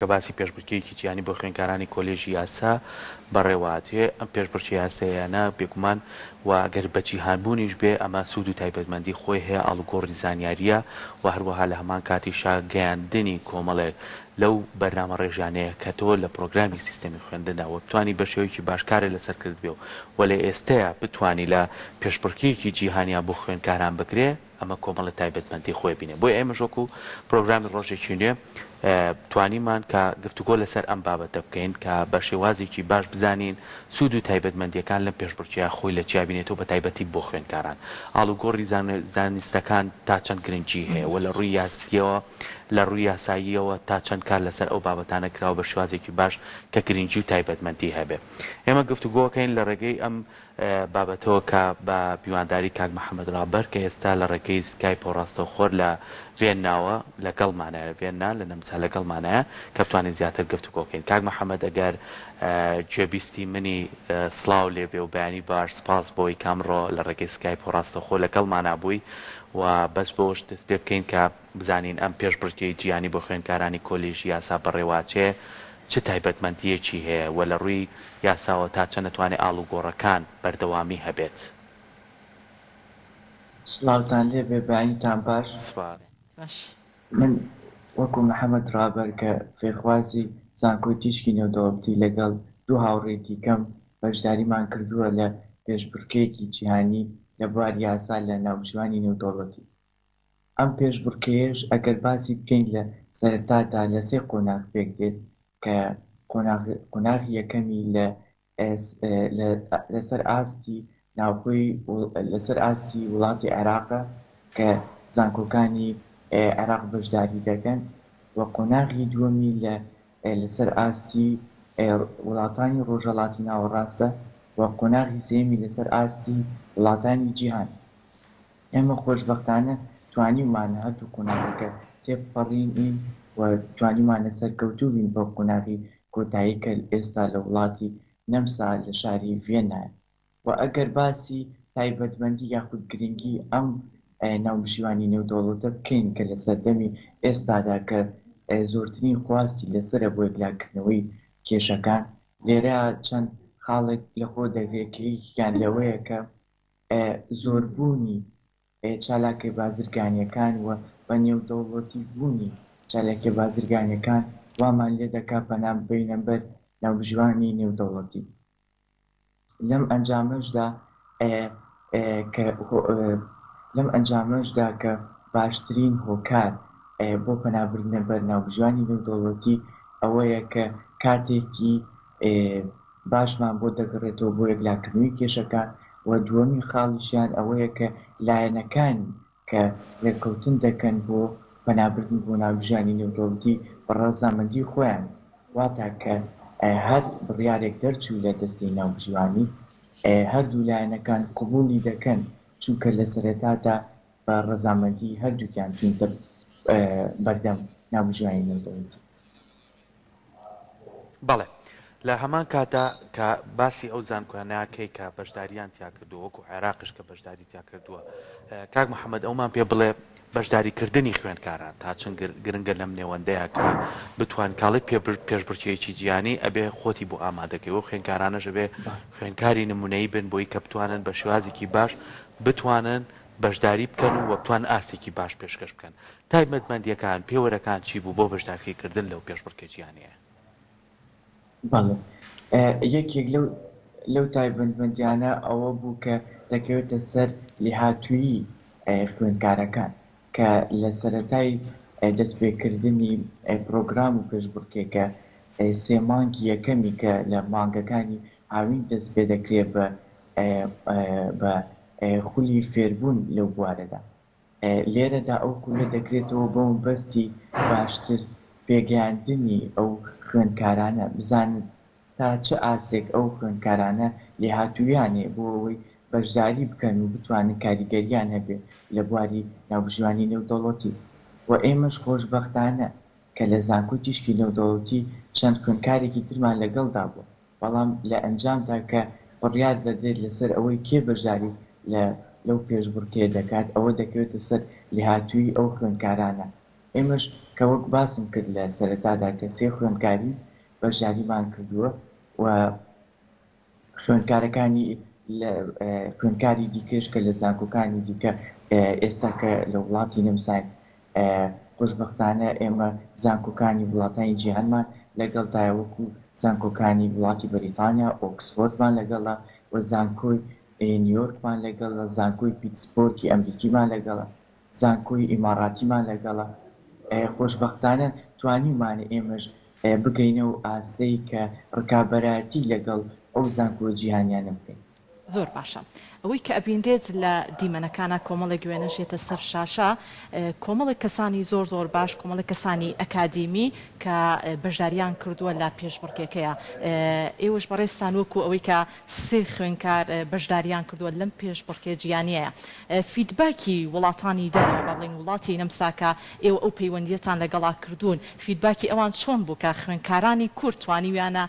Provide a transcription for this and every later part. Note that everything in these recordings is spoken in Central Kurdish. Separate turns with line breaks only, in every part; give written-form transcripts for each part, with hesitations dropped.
کە باسی پێشبڕکێکی جیهانی بۆ خوێندکارانی کۆلێژی یاسا بەڕێواتێ ئەم پێشبڕکی یاسایانە بێگومان و ئەگەر بەجیهانبوونیش بێ ئەمە سوود و تایبەتمەندی خۆی هەیە ئاڵوگۆڕی زانیاریە و هەروەها لە هەمان کاتیشا گەیاندنی کۆمەڵێک لەو بەرنامە ڕێژانەیە کە تۆ لە پرۆگرامی سیستەمی خوێندنەوە بتوانی بە شێوەیەکی باشکارێک لەسەر کرد بێ و لە ئێستەیە بتانی لە پێشبڕکێکی جیهانیان بۆ خوێندکاران بکرێ ئەمە کۆمەڵە تایبەتمەندی خۆی بینێ بۆی ئێمە ژۆک و پرۆگرامی ڕۆژێکی نوێ توانیمان کە گفتوگۆ لەسەر ئەم بابەتە بکەین کە بە شێوازێکی باش بزانین سوود و تایبەتمەندیەکان لەم پێشبڕکێە خۆی لە چیا بینێتەوە بە تایبەتی بۆ خوێندکاران ئاڵوگۆڕی زانستەکان تا چەند گرنگی هەیە و لە ڕووی یاسیەوە لە ڕووی یاساییەوە تا چەند کار لەسەر ئەو بابەتانە کراوە بە شێوازێکی باش کە گرنگی و تایبەتمەندی هەبێ ئێمە گفتوگۆکەین لە ڕێگەی ئەم بابەتەوە کە بە بیوانداری کاک محەممەد ڕابەر کە ئێستا لە ڕێگەی سکایپ و ڕاستەوخۆر لە وێنناوە لەگەڵمانایە وێننا لە نەمسا لەگەڵمانایە کە بتوانین زیاتر گفتوگۆکەین کاک محەممەد ئەگەر گوێبیستی منی سڵاو لێبێ و بەیانی باش سپاس بۆی کامڕۆ لە ڕێگەی سکایپ و ڕاستەخۆ لەگەڵمانە بووی و بەس بۆش دەست پێ بکەین کە بزانین ئەم پێشبڕکێی جیهانی بۆ خوێندکارانی کۆلێژی یاسا بەڕێواچێ چ تایبەتمەندیەکی هەیە و لە ڕووی یاساوە تا چەند نەتوانێت ئاڵوگۆڕەکان بەردەوامی هەبێت.
سڵاوتان لێ بێ بەیانیتان باش. من وەکو محەممەد ڕابەر کە فێرخوازی زانکۆی تیشکی نێودەوڵەتی لەگەڵ دوو هاوڕێتی کەم بەشداریمان کردووە لە پێشبڕکێکی جیهانی لە بوار یاسا لە ناوچوانی نێودەوڵەتی. ئەم پێشبڕکێش ئەگەر باسی بکەین لە سەرەتادا لە سێ قۆناغ پێک دێت کە قۆناغی یەکەمی لەسەر ئاستی ناوخۆی لەسەر ئاستی وڵاتی عێراقە کە زانکۆکانی عێراق بەشداری دەکەن و قۆناغی دووەمی لەسەر ئاستی وڵاتانی ڕۆژهەڵاتی ناوەڕاستە و قۆناغی سێمی لەسەر ئاستی وڵاتانی جیهان. ئێمە خۆشبەختانە توانیمانە هەردوو قۆناغەکە تێپەڕین و توانیمانە سەرکەوتوو بین بە قۆناغی کۆتایی کە ئێستا لە وڵاتی نەمسا لە شاری ڤێنایە. و ئەگەر باسی تایبەتمەندی یاخود گرنگی ئەم ناوبژیوانی نێودەوڵەتە بکەین کە لە سەردەمی ئێستادا کە زۆرترین خواستی لەسرە بۆ یەکلاکردنەوەی کێشەکان لێرە چەند خاڵێک لەخۆ دەگرێت کە یەکیان لەوەیە کە زۆربوونی چالاکی بازرگانیەکان و بە نێودەوڵەتی بوونی چالاکی بازرگانیەکان وامان لێ دەکا پەنام بینە بەر ناوبژیوانی نێودەوڵەتی. لەم ئەنجامەشدا کە باشترین هۆکار بۆ پەنابردنە بەر ناوبژیوانی نێودەوڵەتی ئەوەیە کە کاتێکی باشمان بۆ دەگەڕێتەوە بۆ یەکلاکردنەوەی کێشەکان و دووەمی خاڵیشیان ئەوەیە کە لایەنەکانی کە ڕێککەوتن دەکەن بۆ پەنابردن بۆ ناوبژیانی نێودەوڵەتی بە ڕەزامەندی خۆیان واتە کە هەر بڕیارێک دەرچوو لە دەستەی ناوبژیوانی هەردوو لایەنەکان قبوڵی دەکەن چونکە لە سەرەتادا بە ڕەزامەندی هەردووکیان چونتە بەردەم ناوبژیوانی نێودەوڵەتی.
بەڵێ لە هەمان کاتا کە باسی ئەو زانکۆیانەکەی کە بەشداریان تیا کردووە وەکو عێراقش کە بەشداری تیا کردووە کاک محەممەد ئەومان پێ بڵێ بەشداریکردنی خوێندکاران تا چەند گرنگە لەم نێوەندەیە کە بتوان کاڵی پێشبڕکێکی جیهانی ئەبێ خۆتی بۆ ئامادەکەی و خوێندکارانەش بێ خوێندکاری نمونەیی بن بۆی کە بتوانن بە شێوازێکی باش بتوانن بەشداری بکەن و بتوان ئاستێکی باش پێشکەش بکەن. تایبەتمەندیەکان پێوەرەکان چی بوو بۆ بەشداریکردن لەو پێشبڕکێ جیهانیە؟
بەڵێ یەکێک لەو تایبەتمەندیانە ئەوە بوو کە دەکەوێتە سەر لێهاتوویی خوێندکارەکان کە لە سەرەتای دەستپێکردنی پرۆگرام و پێشبڕکێکە سێ مانگی یەکەمی کە لە مانگەکانی هاوین دەست پێ دەکرێت بە خولی فێربوون لەو بوارەدا. لێرەدا ئەو خولە دەکرێتەوە بۆ بەستی باشتر پێگەیاندنی ئەو خوێندکارانە بزانن تا چه ئاستێک ئەو خوێندکارانە لێهاتوویانێ بۆ ئەوەی بەشداری بکەن و بتوانن کاریگەریان هەبێ لە بواری ناوبژیوانی نێودەوڵەتی. و ئێمەش خۆشبەختانە کە لە زانکۆی تیشکی نێودەوڵەتی چەند خوێندکارێکی ترمان لەگەڵدا بوو بەڵام لە ئەنجامدا کە بڕیار دەدرێت لەسەر ئەوەی کێ بەشداری لەو پێشبڕکێ دەکات ئەوە دەکەوێتە سەر لێهاتووی ئەو خوێندکارانە. ئێمەش کە وەک باسم کرد لە سەرەتادا کە سێ خوێندکاری بەشداریمان کردووە و خوێندکارەکانی خوێندکاری دیکەش کە لە زانکۆکانی دیکە ئێستا کە لە وڵاتی نەمسای خۆشبەختانە ئێمە زانکۆکانی وڵاتانی جیهانمان لەگەڵ دایوەکو زانکۆکانی وڵاتی بەریتانیا ئۆکسفۆردمان لەگەڵە و زانکۆی نیویۆرکمان لەگەڵە زانکۆی پیتسبۆرگی ئەمریکیمان لەگەڵە زانکۆی ئیماراتیمان لەگەڵە خۆشبەختانە توانیمانە ئێمەش بگەینە و ئاستەی کە ڕکابەتی لەگەڵ ئەو زانکۆ جیهانیانە بکەین.
زۆر باشە ئەوەی کە ئەبیندێت لە دیمەنەکانە کۆمەڵێک گوێنەشێتە سەر شاشە کۆمەڵێک کەسانی زۆر باش کۆمەڵێک کەسانی ئەکادیمی کە بەشداریان کردووە لە پێشبڕکێکەیە ئێوەش بەڕێستان وەکو ئەوەی کە سێ خوێنکار بەشداریان کردووە لەم پێشبڕکێ جیهانیەیە فیدباکی وڵاتانی دەرەوە با بڵین وڵاتی نەمساکە ئێوە ئەو پەیوەندیەتان لەگەڵا کردوون فیدباکی ئەوان چۆن بوو کە خوێنکارانی کورد توانیویانە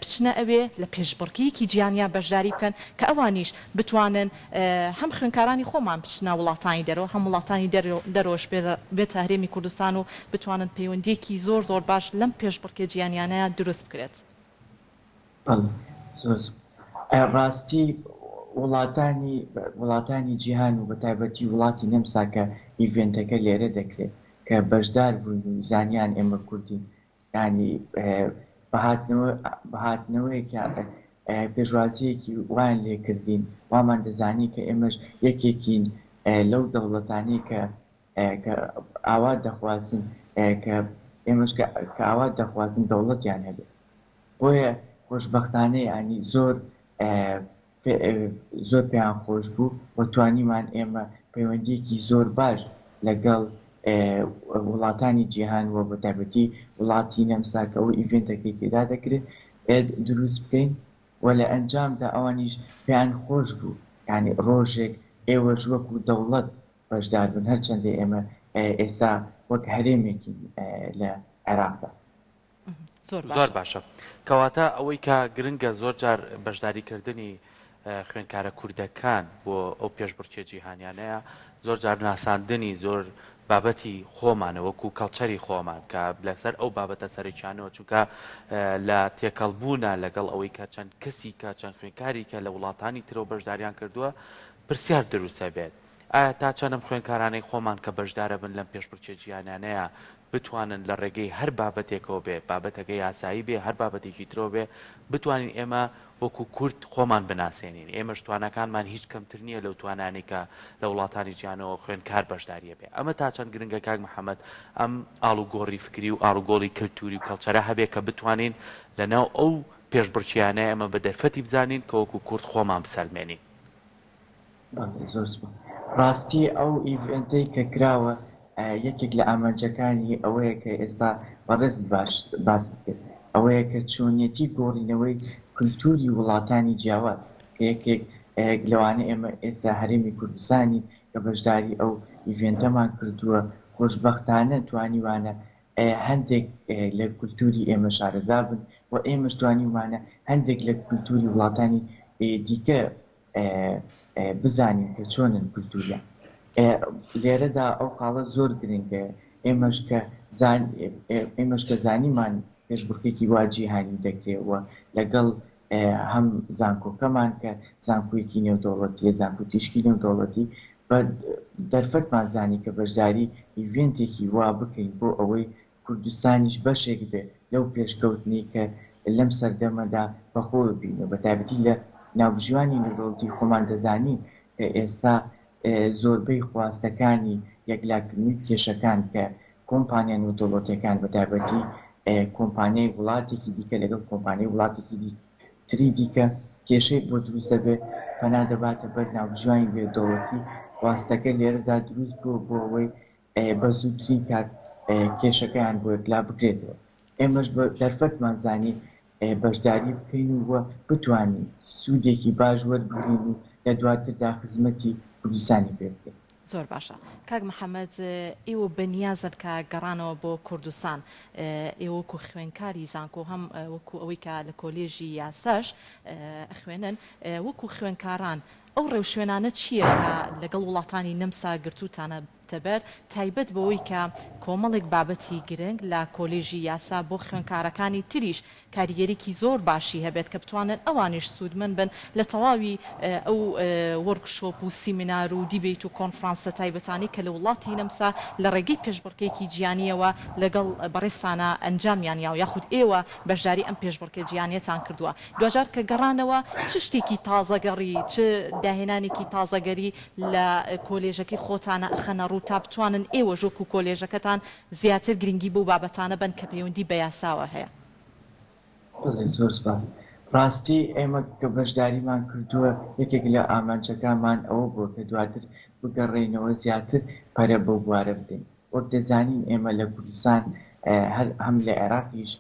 بچنە ئەوێ لە پێشبڕکێکی جیهانیا بەشداری بکەن کە ئەوانیش بتوانن هەم خوێنکارانی خۆمان بچنە وڵاتانی دەرەوە هەم وڵاتانی دەرۆش بێتە هەرێمی کوردستان و بتوانن پەیوەندیەکی زۆر باش لەم پێشبڕکێ جیهانیانەیە دروست بکرێت.
ڕاستی وڵاتانی جیهان و بەتایبەتی وڵاتی نەمساکە ئیڤێنتەکە لێرە دەکرێت کە بەشدار بوون و زانیان ئێمە کوردین ینی بەهاتنەوەیکە پێشوازیەکی وان لێکردین وامان دەزانی کە ئێمەش یەکێکین لەو دەوڵەتانی کە ئاوا دەخوازن کە ئێمەش کە ئاوا دەخوازن دەوڵەتیان هەبێت بۆیە خۆشبەختانەی ینی زۆر پێیان خۆش بوو و توانیمان ئێمە پەیوەندیەکی زۆر باش لەگەڵ وڵاتانی جیهان و بەتایبەتی وڵاتی نەمساکە و ئیڤێنتەکەی تێدا دەکرێت دروست بکەین و لە ئەنجامدا ئەوانیش پێیان خۆش بوو یعنی ڕۆژێک ئێوەش وەکو دەوڵەت بەشدار بن هەرچەندێ ئێمە ئێستا وەک هەرێمێکی لە عێراقدا.
زۆر باشە کەواتە ئەوەی کە گرنگە زۆر جار بەشداریکردنی خوێنکارە کوردەکان بۆ ئەو پێشبڕکێ جیهانیانەیە زۆر جار ناساندنی زۆر بابەتی خۆمانە وەکو کەڵچەری خۆمان کە لەسەر ئەو بابەتە سەرچیانەوە چونکە لە تێکەڵبوونە لەگەڵ ئەوەی کە چەند کەسی کە چەند خوێنکاری کە لە وڵاتانی ترەوە بەشداریان کردووە پرسیار دروستە بێت ئایا تا چەندەم خوێنکارانەی خۆمان کە بەشدارە بن لەم پێشبڕکێ جیهانیانەیە بتوانن لە ڕێگەی هەر بابەتێکەوە بێ بابەتەکەی یاسایی بێ هەر بابەتێکی ترەوە بێ بتوانین ئێمە وەکو کورد خۆمان بناسێنین ئێمەش توانەکانمان هیچ کەمتر نییە لەو توانانی کە لە وڵاتانی جیهانەوە خوێنکار بەشداریە بێ ئەمە تا چەند گرنگە کاک محەممەد ئەم ئاڵوگۆڕی فکری و ئاڵوگۆڵی کللتوری و کەڵچەرە هەبێ کە بتوانین لەناو ئەو پێشبڕکیانە ئەمە بە دەرفەتی بزانین کە وەکو کورد خۆمان بسەلمێنین.
زۆر ڕاستی ئەو ئیڤنتەی کە کراوە یەکێک لە ئامانجەکانی ئەوەیە کە ئێستا بەڕێز باست کرد ئەوەیە کە چۆنیەتی گۆڕینەوەی کللتوری وڵاتانی جیاواز کە یەکێک لەوانە ئێمە ئێستا هەرێمی کوردستانی کە بەشداری ئەو ئیڤێنتەمان کردووە خۆشبەختانە توانیوانە هەندێک لە کللتوری ئێمە شارەزا بن و ئێمەش توانیوانە هەندێک لە کللتوری وڵاتانی دیکە بزانین کە چۆنن کللتوریان لێرەدا ئەو قاڵە زۆر گرنگە ئێمەش کە زانیمان پێشبڕکێکی وا جیهانی دەکرێتەوە لەگەڵ هەم زانکۆکەمان کە زانکۆیەکی نێودەوڵەتی زانکۆ تیشکی نێودەوڵەتی بە دەرفەتمان زانی کە بەشداری ئیڤێنتێکی وا بکەین بۆ ئەوەی کوردستانیش بەشێک بێ لەو پێشکەوتنی کە لەم سەردەمەدا بەخۆ بینە بەتایبەتی لە ناوبژیوانی نێودەوڵەتی خۆمان دەزانی کە ئێستا زۆربەی خواستەکانی یەکلاکردنی کێشەکان کە کۆمپانیا نێودەوڵەتیەکان بەتایبەتی کۆمپانیای وڵاتێکی دیکە لەگەڵ کۆمپانیای وڵاتێکی تری دیکە کێشەی بۆ دروست دەبێت پەنا دەباتە بەر ناوبژیوانی نێودەوڵەتی خواستەکە لێرەدا دروست بوو بۆ ئەوەی بە زووترین کات کێشەکەیان بۆ یەکلا بکرێتەوە ئێمەش بە دەرفەتمان زانی بەشداری بکەین و بتوانین سوودێکی باش وەربگرین و لە دواتردا خزمەتی کوردستانی پێ بکەین.
زۆر باشە کاک محەممەد ئێوە بەنیازن کە گەڕانەوە بۆ کوردستان ئێوە وەکو خوێنکاری زانکۆ هەم وەکو ئەوەی کە لە کۆلێژی یاساش خوێنن وەکو خوێنکاران ئەو ڕێوشوێنانە چییە کە لەگەڵ وڵاتانی نەمسا گرتوتانە تەبەر تایبەت بەوەی کە کۆمەڵێک بابەتی گرنگ لە کۆلێژی یاسا بۆ خوێندکارەکانی تریش کاریگەریکی زۆر باشی هەبێت کە بتوانن ئەوانش سوودمن بن لە تەواوی ئەو وەرکشۆپ و سیمینار و دیبیت و کۆنفرانسە تایبەتانی کە لە وڵاتی نەمسا لە ڕێگەی پێشبڕکێکی گیانیەوە لەگەڵ بەڕێستانە ئەنجامیان یاو یاخود ئێوە بەشداری ئەم پێشبڕکێ گیانیەتان کردووە دوجار کە گەڕانەوە چ شتێکی تازەگەڕی چ داهێنانێکی تازەگەری لە کۆلێژەکەی خۆتانە ئەخەنە ڕوو تا بتوانن ئێوە ژۆک و کۆلێژەکەتان زیاتر گرنگی بۆ بابەتانە بن کە پەیوەندی بە یاساوە هەیە.
زۆر سپاس. ڕاستی ئێمە کە بەشداریمان کردووە یەکێک لە ئامانجەکانمان ئەوە بووە کە دواتر بگەڕێنەوە زیاتر پەرە بۆ بوارە بدەین. وەک دەزانین ئێمە لە کوردستان هەم لە عێراقیش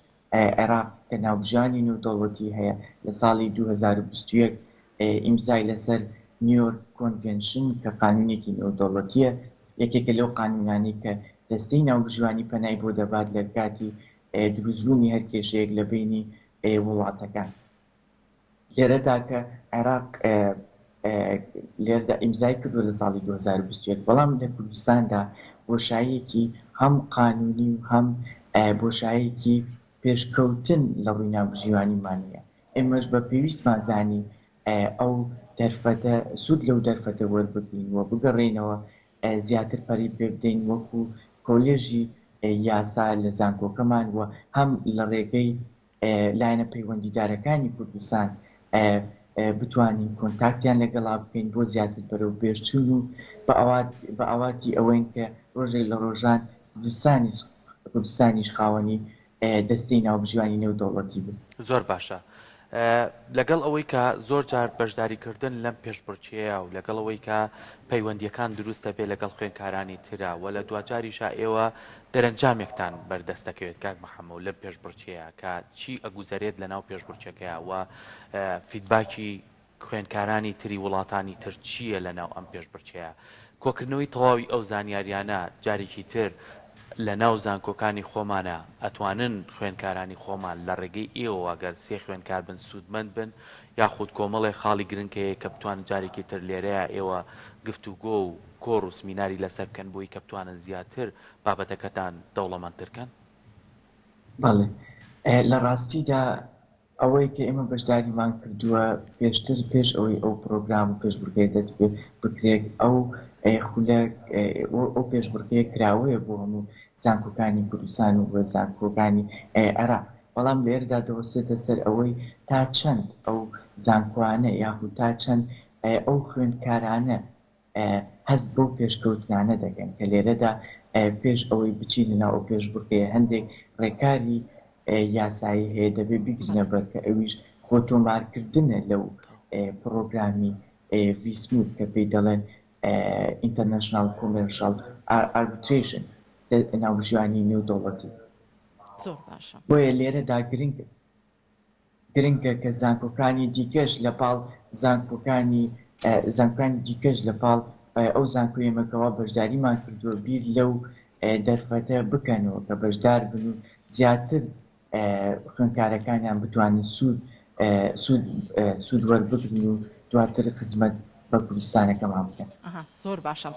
عێراق کە ناوبژانی نێودەوڵەتی هەیە لە ساڵی 2021 ئیمزای لەسەر نیویۆرک کۆنڤێنشن کە قانونێکی نێودەوڵەتیە یەکێکە لەو قانونانی کە دەستەی ناوبژوانی پەنای بۆ دەبات لە کاتی دروستبوونی هەر کێشەیەک لە بینی وڵاتەکان. لێرەدا کە عێراق لێرەدا ئیمزای کردووە لە ساڵی 2021 بەڵام لە کوردستاندا بۆشاییەکی هەم قانونی و هەم بۆشاییەکی پێشکەوتن لە ڕووی ناوبژیوانیمانە. ئێمەش بە پێویستمان زانی ئەو دەرفەتە سوود لەو دەرفەتە وەربگرین و بگەڕێنەوە زیاتر پەری پێ بدەین وەکو کۆلێژی یاسا لە زانکۆکەمان وە هەم لە ڕێگەی لایەنە پەیوەندیدارەکانی کوردستان بتوانین کۆنتاکتیان لەگەڵا بکەین بۆ زیاتر بەرەو بێرچوون و بە ئاواتی ئەوەین کە ڕۆژێک لە ڕۆژان کوردستانیش خاوەنی دەستەی ناوبژیوانی نێودەوڵەتی بوو.
زۆر باشە. لەگەڵ ئەوەی کە زۆر جار بەشداریکردن لەم پێشبڕکێیە و لەگەڵ ئەوەی کە پەیوەندیەکان دروستە بێ لەگەڵ خوێندکارانی ترا و لە دوجاریشا ئێوە دەرەنجامێکتان بەردەستەکەوێت کاک محەممەد لەم پێشبڕکێیە کە چی ئەگوزارێت لە ناو پێشبڕکێکەیە و فیدباکی خوێندکارانی تری وڵاتانی تر چییە لە ناو ئەم پێشبڕکێیە کۆکردنەوەی تەواوی ئەو زانیاریانە جارێکی تر لە ناو زانکۆکانی خۆمانە ئەتوانن خوێندکارانی خۆمان لە ڕێگەی ئێوە گەر سێ خوێندکار بن سوودمەند بن یاخود کۆمەڵی خاڵی گرنگەیە کە بتوانن جارێکی تر لێرەیە ئێوە گفتوگۆ و کۆڕ و سمیناری لەسەر بکەن بۆی کە بتوانن زیاتر بابەتەکەتان دەوڵەمەندترکەن؟
بەڵێ لە ڕاستیدا ئەوەی کە ئێمە بەشداریمان کردووە پێشتر پێش ئەوەی ئەو پرۆگرام و پێشبڕکێ دەست پێ بکرێت ئەو پێشبڕکێ کراوەیە بۆ هەموو زانکۆکانی کوردستان و زانکۆکانی عێراق بەڵام لێرەدا دەوەستێتە سەر ئەوەی تا چەند ئەو زانکۆوانە یاخود تا چەند ئەو خوێندکارانە هەست بۆ پێشکەوتنانە دەکەن کە لێرەدا پێش ئەوەی بچین لەناو ئەو پێشبڕکێ هەندێک ڕێکاری یاسایی هەیە دەبێ بیگرنە بەر کە ئەویش خۆتۆمارکردنە لەو پرۆگرامی ڤیسموت کە پێی دەڵێن International Commercial Arbitration ناوبژیوانی نێودەوڵەتی. بۆیە لێرەدا گرنگە کە زانکۆکانی دیکەش لە پاڵ زانکۆکانی دیکەش لە پاڵ ئەو زانکۆیەمەکەوە بەشداریمان کردووە بیر لەو دەرفەتە بکەنەوە کە بەشدار بن و زیاتر خوێندکارەکانیان بتوانن سوود وەربگرن و دواتر خزمەت بە کوردستانەکەمان بکەن.
زۆر باشە.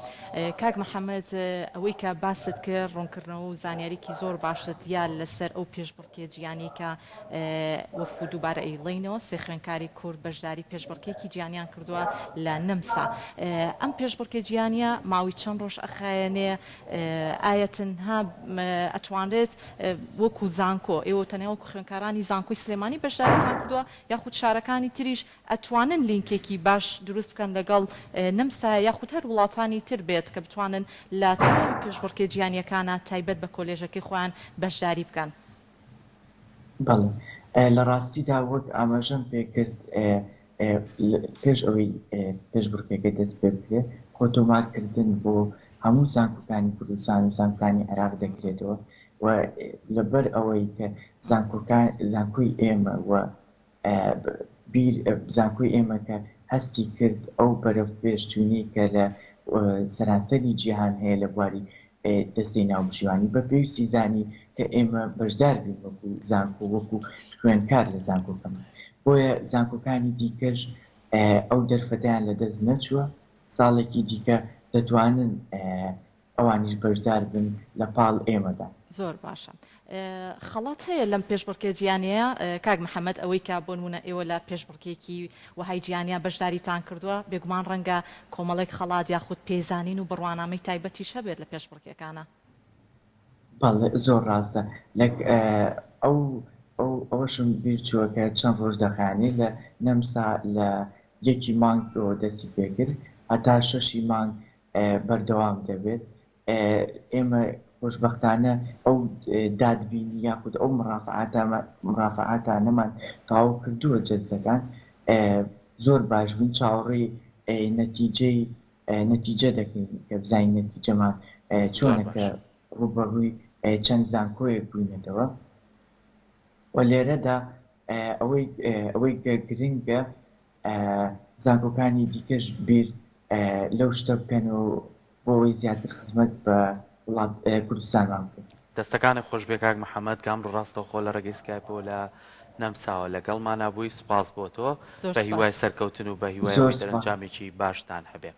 کاک محەممەد ئەوەی کە باست کرد ڕوونکردنەوە و زانیاریکی زۆر باشت یا لەسەر ئەو پێشبڕکێ گیانی کە وەکو دووبارە ئەیڵێنەوە سێ خوێندکاری کورد بەشداری پێشبڕکێکی گیانیان کردووە لە نەمسا. ئەم پێشبڕکێ گیانیە ماوەی چەند ڕۆژ ئەخایەنێ ئایا تەنها ئەتوانرێت وەکو زانکۆ ئێوە تەنیا وەکو خوێندکارانی زانکۆی سلێمانی بەشداریتان کردووە یاخود شارەکانی تریش ئەتوانن لینکێکی باش دروست بکەن لەگەڵ نەمسا یاخود هەر وڵاتانی تر بێت کە بتوانن لە تەواوی پێشبڕکێ گیانیەکانە تایبەت بە کۆلێژەکەی خۆیان بەشداری بکەن؟
بەڵێ لە ڕاستیدا وەک ئاماژەم پێکرد پێش ئەوەی پێشبڕکێەکە دەست پێ بکرێت خۆتۆمارکردن بۆ هەموو زانکۆکانی کوردستان و زانکۆکانی عێراق دەکرێتەوە و لەبەر ئەوەی کە زانکۆی ئێمە و زانکۆی ئێمە کە هەستی کرد ئەو بەرەو پێشچوونی کە لە سەرانسەری جیهان هەیە لە بواری دەستەی ناوبژیوانی بە پێویستی زانی کە ئێمە بەشدار بین وەکو زانکۆ وەکو خوێندکار لە زانکۆکەمان. بۆیە زانکۆکانی دیکەش ئەو دەرفەتیان لە دەست نەچووە ساڵێکی دیکە دەتوانن ئەوانیش بەشدار بن لە پاڵ ئێمەدا.
زۆر باشە. خەڵات هەیە لەم پێشبڕکێ جیانەیە کاک محەممەد ئەوەی کا بۆ نمونە ئێوە لە پێشبڕکێکی وهای جیانیا بەشداریتان کردووە بێگومان ڕەنگە کۆمەڵێک خەڵات یاخود پێزانین و بڕوانامەی تایبەتی شەبێت لە پێشبڕکێکانە.
بەڵێ زۆر ڕاستە ئەوەشم بیر چووەکە چەند ڕۆژ دەخانی لە نەمسا لە 1 مانگ دەستی پێکرد هەتا 6 مانگ بەردەوام دەبێت. ئێمە خۆشبەختانە ئەو دادبینی یاخود ئەو مرافعاتانەمان تەواو کردووە جلسەکان زۆر باش بوون چاوەڕێی نەتیجە دەکەین کە بزانین نەتیجەمان چۆنەکە ڕوبەڕووی چەند زانکۆیەک بووینەتەوە و لێرەدا ئەوەی گرنگە زانکۆکانی دیکەش بیر لەو شتە بکەن و بۆەوەی زیاتر خزمەت بە وڵات کوردستانمان بکەن.
دەستەکانی خۆش بێ کاک محەممەد گام ڕاستەخۆ لە ڕێگەی سکایپۆ لە نەمساوە لەگەڵمانە بووی سوپاس بۆ تۆ بە هیوای سەرکەوتن و بە هیوای دەرەنجامێکی باشتان هەبێ.